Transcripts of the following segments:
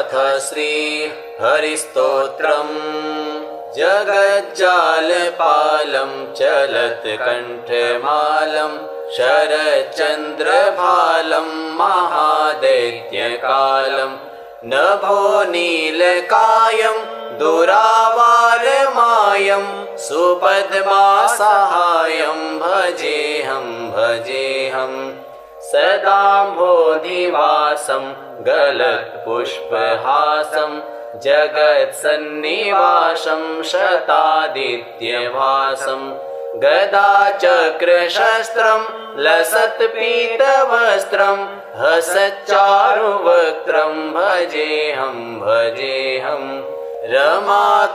अथ श्री हरिस्तोत्रम्। जगज्जालपालं चलत्कण्ठमालं शरच्चन्द्रभालं महादैत्यकालं नभो नीलकायं दुरावारमायं सुपद्मासहायं भजेऽहं सदाम्भोधिवासं गलत्पुष्पहासं जगत्सन्निवासं शतादित्यवासं गदाचक्रशस्त्रं लसत्पीतवस्त्रं हसच्चारुवक्त्रं भजेऽहं रमाकण्ठहारं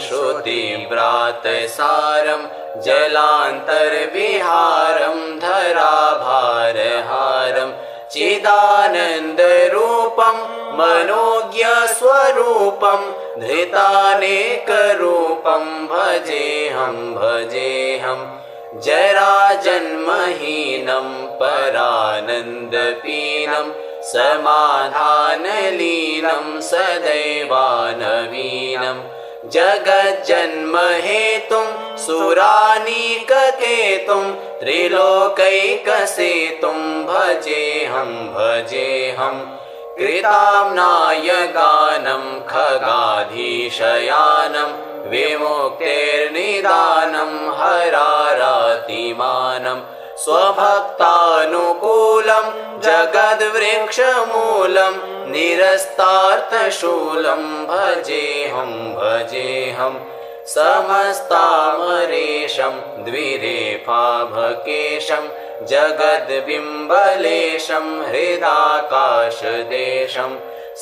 श्रुतिव्रातसारं जलान्तर्विहारं धराभारहारं चिदानन्दरूपं मनोज्ञस्वरूपं धृतानेकरूपं भजेऽहं जराजन्महीनं परानन्दपीनं समाधानलीनं सदैवानवीनं जगज्जन्महेतुं सुरानीककेतुं त्रिलोकैकसेतुं भजेऽहं कृताम्नायगानं खगाधीशयानं विमुक्तेर्निदानं हरारातिमानं स्वभक्तानुकूलं जगद्वृक्षमूलं निरस्तार्थशूलं भजेऽहं समस्तामरेशं द्विरेफाभकेशं जगद्बिम्बलेशं हृदाकाशदेशं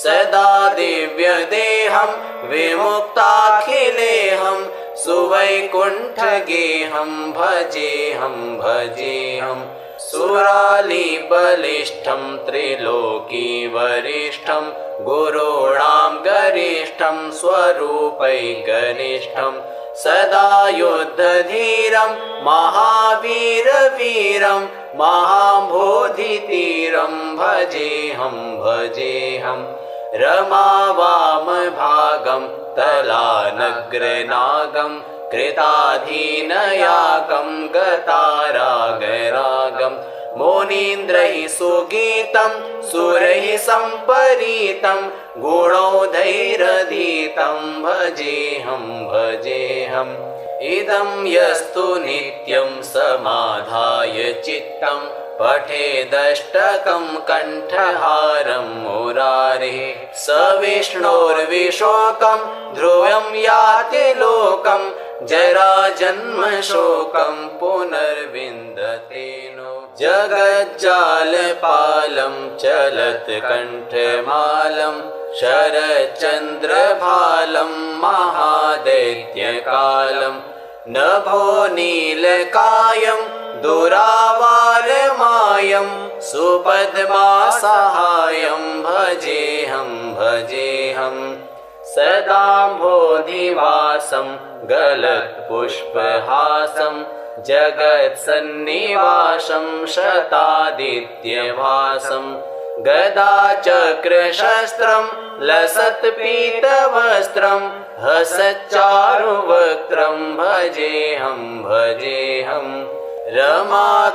सदा दिव्यदेहं विमुक्ताखिलेहं सुवैकुण्ठगेहं भजेऽहं सुरालिबलिष्ठं त्रिलोकीवरिष्ठं गुरूणां गरिष्ठं स्वरूपैकनिष्ठं सदा युद्धधीरं महावीरवीरं महाबोधितीरं भजेऽहं रमावामभागं तलानग्रनागं कृताधीनयागं गतारागरागं मुनीन्द्रैः सुगीतं सुरैः सम्परीतं गुणौधैरधीतं भजेऽहं इदं यस्तु नित्यं समाधाय चित्तं पठेदष्टकं कण्ठहारं मुरारेः स विष्णोर्विशोकं ध्रुवं याति लोकं जराजन्मशोकं पुनर्विन्दते नो जगज्जालपालं चलत्कण्ठमालं शरच्चन्द्रभालं महादैत्यकालं नभो नीलकायं दुरावारमायं सुपद्मासहायं भजेऽहं सदाम्भोधिवासं गलत्पुष्पहासं जगत्सन्निवासं शतादित्यवासं गदाचक्रशस्त्रं लसत्पीतवस्त्रं हसच्चारुवक्त्रं भजेऽहं रमाकण्ठहारं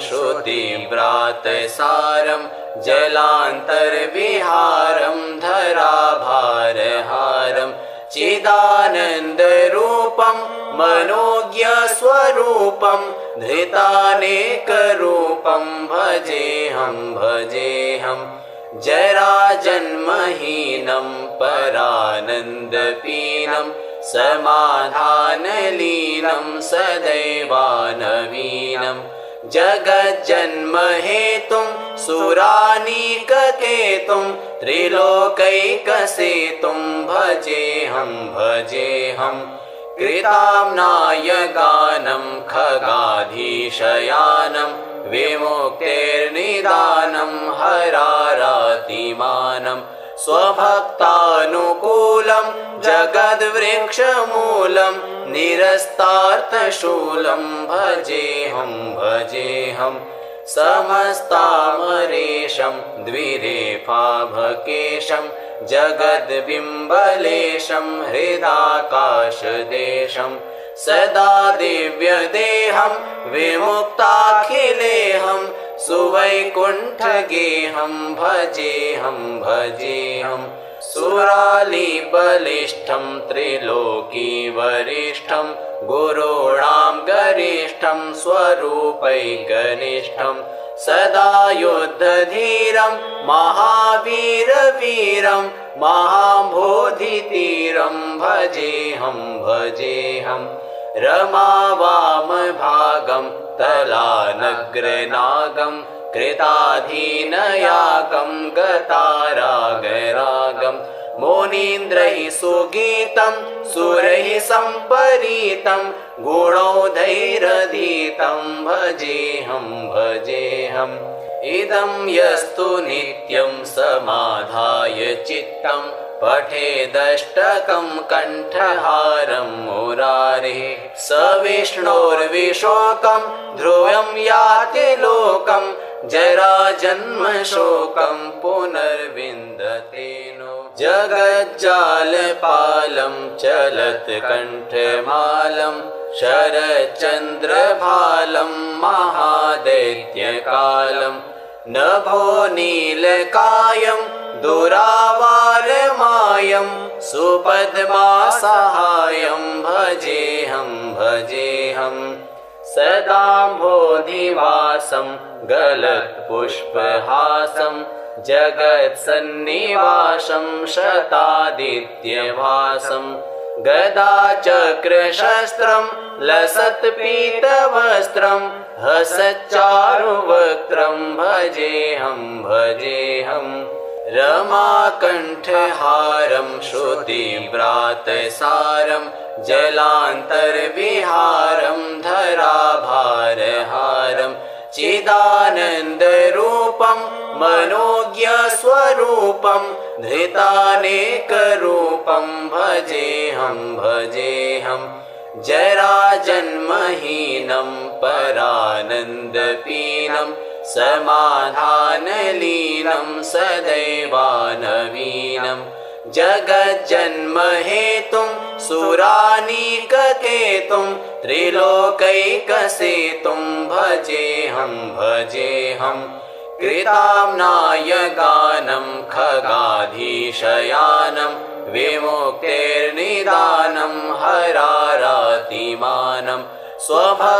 श्रुतिव्रातसारं जलान्तर्विहारं धराभारहारं चिदानन्दरूपं मनोज्ञस्वरूपं धृतानेकरूपं भजेऽहं जराजन्महीनं परानन्दपीनं समाधानलीनं सदैवानवीनं जगज्जन्महेतुं सुरानीककेतुं त्रिलोकैकसेतुं भजेऽहं कृताम्नायगानं खगाधीशयानं विमुक्तेर्निदानं हरारातिमानं स्वभक्तानुकूलं जगद्वृक्षमूलं निरस्तार्थशूलं भजेऽहं समस्तामरेशं सर्वेशं द्विरेफाभकेशं जगद्बिम्बलेशं हृदाकाशदेशं सदा दिव्यदेहं विमुक्ताखिलेहं सुवैकुण्ठगेहं भजेऽहं भजेऽहं सुरालिबलिष्ठं त्रिलोकीवरिष्ठं गुरूणां गरिष्ठं स्वरूपैकनिष्ठं सदा युद्धधीरं महावीरवीरं महाबोधितीरं भजेऽहं भजेऽहं रमावामभागं तलानग्रनागं कृताधीनयागं गतारागरागं मुनीन्द्रैः सुगीतं सुरैः सम्परीतं गुणौधैरधीतं भजेऽहं भजेऽहम् इदं यस्तु नित्यं समाधाय चित्तं पठेदष्टकं कण्ठहारं मुरारेः स विष्णोर्विशोकं ध्रुवं याति लोकं जराजन्मशोकं पुनर्विन्दते नो जगज्जालपालं चलत्कण्ठमालं शरच्चन्द्रभालं महादैत्यकालं नभो नीलकायं दुरावारमायं सुपद्मासहायं भजेऽहं भजेऽहं सदाम्भोधिवासं गलत्पुष्पहासं जगत्सन्निवासं शतादित्यभासं गदाचक्रशस्त्रं लसत्पीतवस्त्रं हसच्चारुवक्त्रं भजेऽहं भजेऽहं रमाकण्ठहारं श्रुतिव्रातसारं जलान्तर्विहारं धराभारहारं चिदानन्दरूपं मनोज्ञस्वरूपं धृतानेकरूपं भजेऽहं भजेऽहं जराजन्महीनं परानन्दपीनं समाधानलीनं सदैवानवीनं जगज्जन्महेतुं सुरानीककेतुं त्रिलोकैकसेतुं भजेऽहं भजेऽहं कृताम्नायगानं खगाधीशयानं विमुक्तेर्निदानं हरारातिमानं स्वभक्तानुकूलं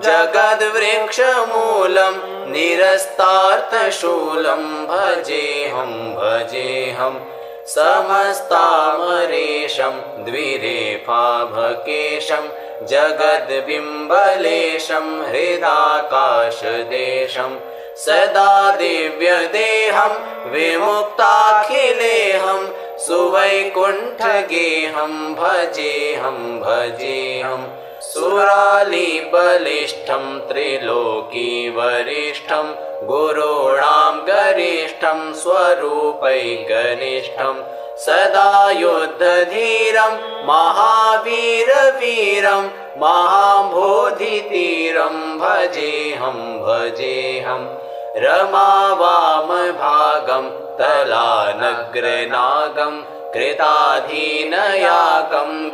जगद्वृक्षमूलं निरस्तार्थशूलं भजेऽहं भजेऽहं समस्तामरेशं द्विरेफाभकेशं जगद्बिम्बलेशं हृदाकाशदेशं सदा दिव्यदेहं विमुक्ताखिलेऽहं सुवैकुण्ठगेहं भजेऽहं भजेऽहं सुरालिबलिष्ठं त्रिलोकीवरिष्ठं गुरूणां गरिष्ठं स्वरूपैकनिष्ठं सदा युद्धधीरं महावीरवीरं महाबोधितीरं भजेऽहं भजेऽहं रमावामभागं तलानग्रनागं कृताधीनयागं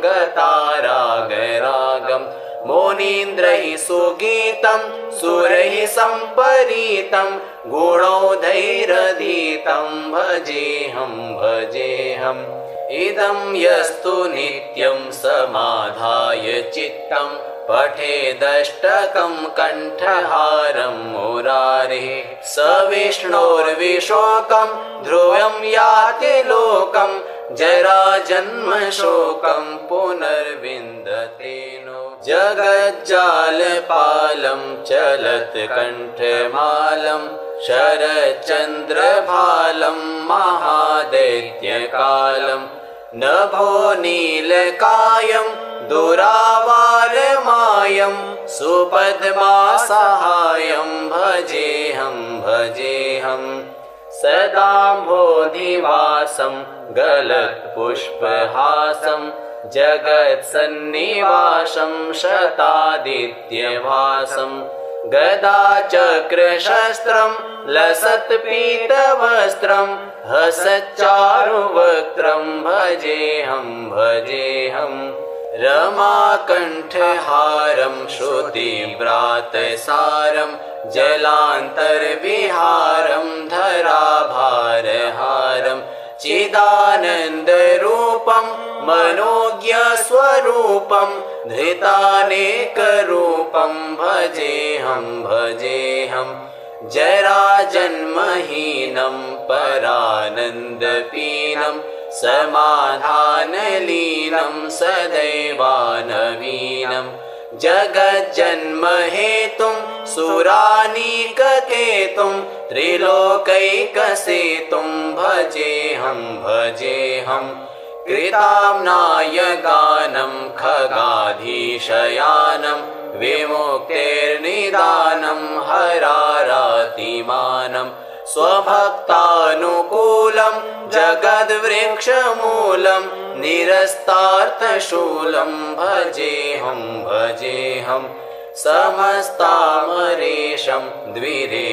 गतारागरागं मुनीन्द्रैः सुगीतं सुरैः सम्परीतं गुणौधैरधीतं भजेऽहं भजेऽहम् इदं यस्तु नित्यं समाधाय चित्तं पठेदष्टकं कण्ठहारं मुरारेः स विष्णोर्विशोकं ध्रुवं याति लोकं जराजन्मशोकं पुनर्विन्दते नो जगज्जालपालं चलत्कण्ठमालं शरच्चन्द्रभालं महादैत्यकालं नभो नीलकायं दुरावारमायं सुपद्मासहायं भजेऽहं भजेऽहं सदाम्भोधिवासं गलत्पुष्पहासं जगत्सन्निवासं शतादित्यभासं गदाचक्रशस्त्रं लसत्पीतवस्त्रं हसच्चारुवक्त्रं भजेऽहं भजेऽहं रमाकण्ठहारं श्रुतिव्रातसारं जलान्तर्विहारं धराभारहारं चिदानन्दरूपं मनोज्ञस्वरूपं धृतानेकरूपं भजेऽहं भजेऽहं जराजन्महीनं परानन्दपीनं समाधानलीनं सदैवानवीनं जगज्जन्महेतुं सुरानीककेतुं त्रिलोकैकसेतुं भजेऽहं भजेऽहं कृताम्नायगानं खगाधीशयानं विमुक्तेर्निदानं हरारातिमानं स्वभक्तानुकूलं जगद्वृक्षमूलं निरस्तार्थशूलं भजेऽहं भजेऽहं समस्तामरेशं द्विरेफाभकेशं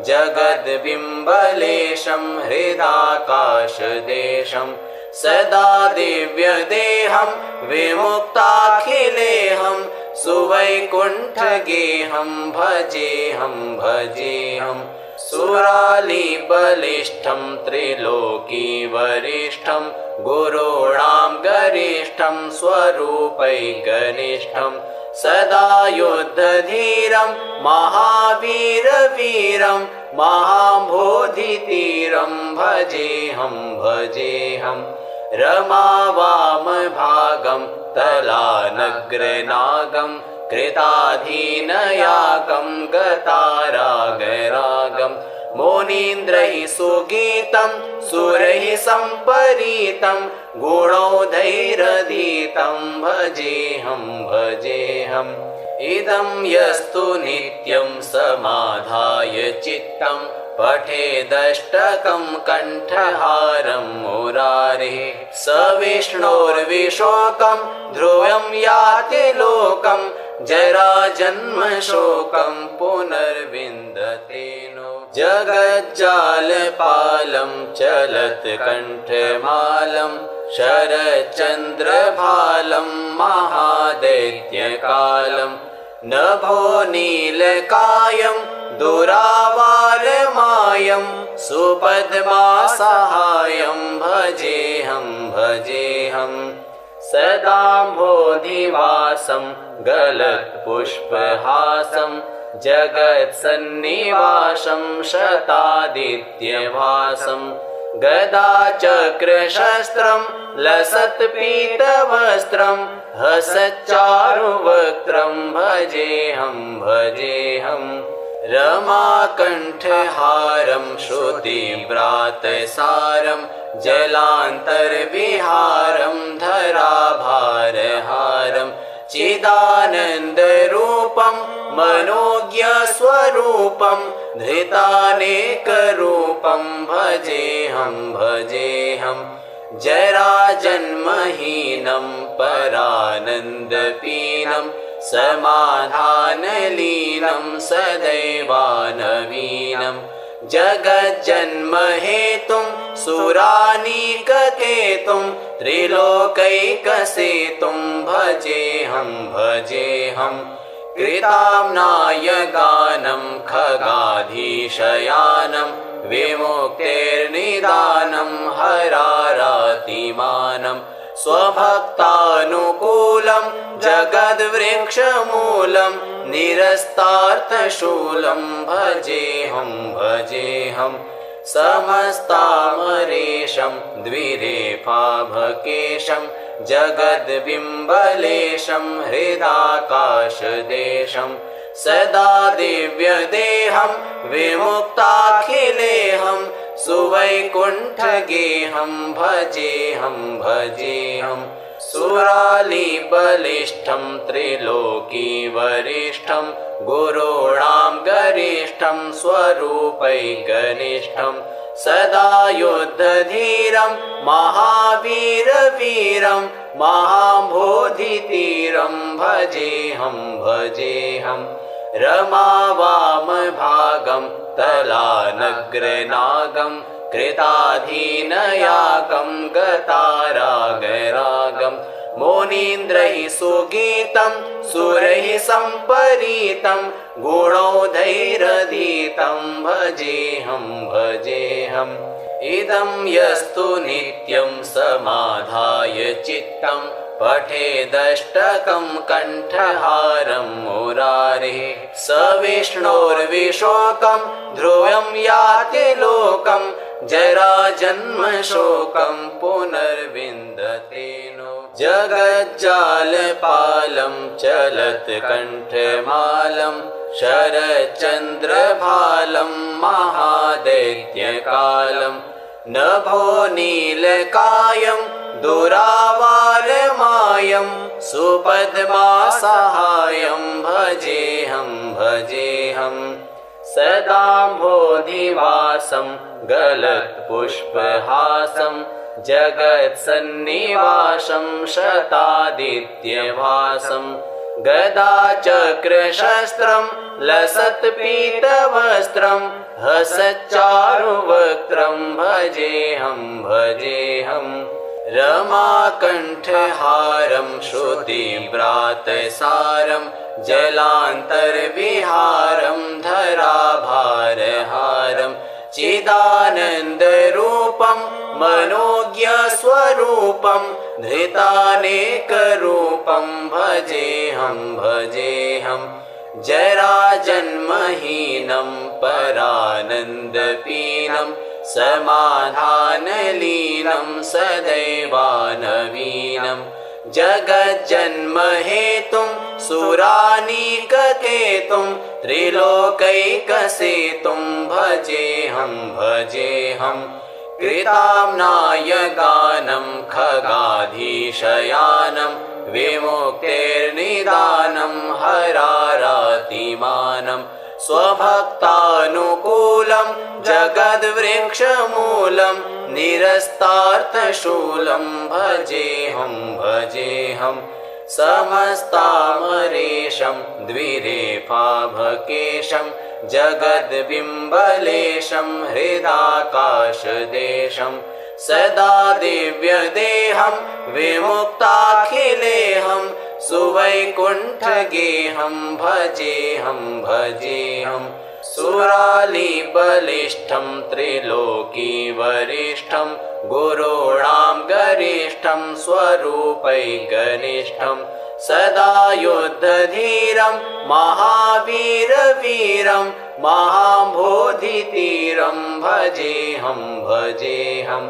जगद्बिम्बलेशं हृदाकाशदेशं सदा दिव्यदेहं विमुक्ताखिलेऽहं सुवैकुण्ठगेहं भजेऽहं भजेऽहं सुरालीबलिष्ठं त्रिलोकीवरिष्ठं गुरूणां गरिष्ठं स्वरूपैकनिष्ठं सदा युद्धधीरं महावीरवीरं महाबोधितीरं भजेऽहं भजेऽहं रमावामभागं तलानग्रनागं कृताधीनयागं गतारागरागं मुनीन्द्रैः सुगीतं सुरैः सम्परीतं गुणौधैरधीतं भजेऽहं भजेऽहम् इदं यस्तु नित्यं समाधाय चित्तं पठेदष्टकं कण्ठहारं मुरारेः स विष्णोर्विशोकं ध्रुवं याति लोकं जराजन्मशोकं पुनर्विन्दते नो जगज्जालपालं चलत्कण्ठमालं शरच्चन्द्रभालं महादैत्यकालं नभो नीलकायं दुरावारमायं सुपद्मासहायं भजेऽहं भजेऽहं सदाम्भोधिवासं गलत्पुष्पहासं जगत्सन्निवासं शतादित्यवासं गदाचक्रशस्त्रं लसत्पीतवस्त्रं हसच्चारुवक्त्रं भजेऽहं भजेऽहं रमाकण्ठहारं श्रुतिव्रातसारं जलान्तर्विहारं धराभारहारं चिदानन्दरूपं मनोज्ञस्वरूपं धृतानेकरूपं भजेऽहं भजेऽहं जराजन्महीनं परानन्दपीनं समाधानलीनं सदैवानवीनं जगज्जन्महेतुं सुरानीककेतुं त्रिलोकैकसेतुं भजेऽहं भजेऽहं कृताम्नायगानं खगाधीशयानं विमुक्तेर्निदानं हरारातिमानं स्वभक्तानुकूलं जगद्वृक्षमूलं निरस्तार्थशूलं भजेऽहं भजेऽहं समस्तामरेशं द्विरेफाभकेशं जगद्बिम्बलेशं हृदाकाशदेशं सदा दिव्यदेहं विमुक्ताखिलेऽहं सुवैकुण्ठगेहं भजेऽहं भजेऽहं सुरालीबलिष्ठं त्रिलोकीवरिष्ठं गुरूणां गरिष्ठं स्वरूपैकनिष्ठं सदा युद्धधीरं महावीरवीरं महाबोधितीरं भजेऽहं भजेऽहं रमावामभागं तलानग्रनागं कृताधीनयागं गतारागरागं मुनीन्द्रैः सुगीतं सुरैः सम्परीतं गुणौधैरधीतं भजेऽहं भजेऽहम् इदं यस्तु नित्यं समाधाय चित्तं पठेदष्टकं कण्ठहारं मुरारेः स विष्णोर्विशोकं ध्रुवं याति लोकं जराजन्मशोकं पुनर्विन्दते नो जगज्जालपालं चलत्कण्ठमालं शरच्चन्द्रभालं महादैत्यकालं नभो नीलकायं दुरावारमायं सुपद्मासहायं भजेऽहं भजेऽहं सदाम्भोधिवासं गलत्पुष्पहासं जगत्सन्निवासं शतादित्यवासं गदाचक्रशस्त्रं लसत्पीतवस्त्रं हसच्चारुवक्त्रं भजेऽहं भजेऽहं रमाकण्ठहारं श्रुतिव्रातसारं जलान्तर्विहारं धराभारहारं चिदानन्दरूपं मनोज्ञस्वरूपं धृतानेकरूपं भजेऽहं भजेऽहं जराजन्महीनं परानन्दपीनं समाधानलीनं सदैवानवीनं जगज्जन्महेतुं सुरानीककेतुं त्रिलोकैकसेतुं भजेऽहं भजेऽहं कृताम्नायगानं खगाधीशयानं विमुक्तेर्निदानं हरारातिमानं स्वभक्तानुकूलं जगद्वृक्षमूलं निरस्तार्थशूलं भजेऽहं भजेऽहं समस्तामरेशं द्विरेफाभकेशं जगद्बिम्बलेशं हृदाकाशदेशं सदा दिव्यदेहं विमुक्ताखिलेऽहं सुवैकुण्ठगेहं भजेऽहं भजेऽहं सुरालिबलिष्ठं त्रिलोकीवरिष्ठं गुरूणां गरिष्ठं स्वरूपैकनिष्ठं सदा युद्धधीरं महावीरवीरं महाबोधितीरं भजेऽहं भजेऽहं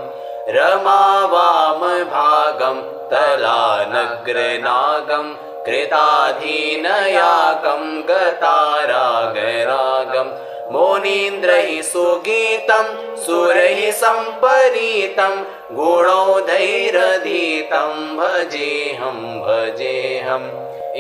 रमावामभागं तलानग्रनागं कृताधीनयागं गतारागरागं मुनीन्द्रैः सुगीतं सुरैः सम्परीतं गुणौधैरधीतं भजेऽहं भजेऽहम्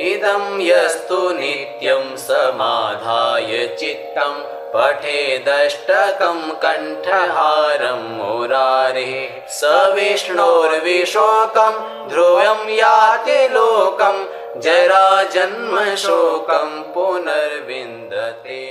इदं यस्तु नित्यं समाधाय चित्तं पठेदष्टकं कण्ठहारं मुरारेः स विष्णोर्विशोकं ध्रुवं याति लोकं जराजन्मशोकं पुनर्विन्दते।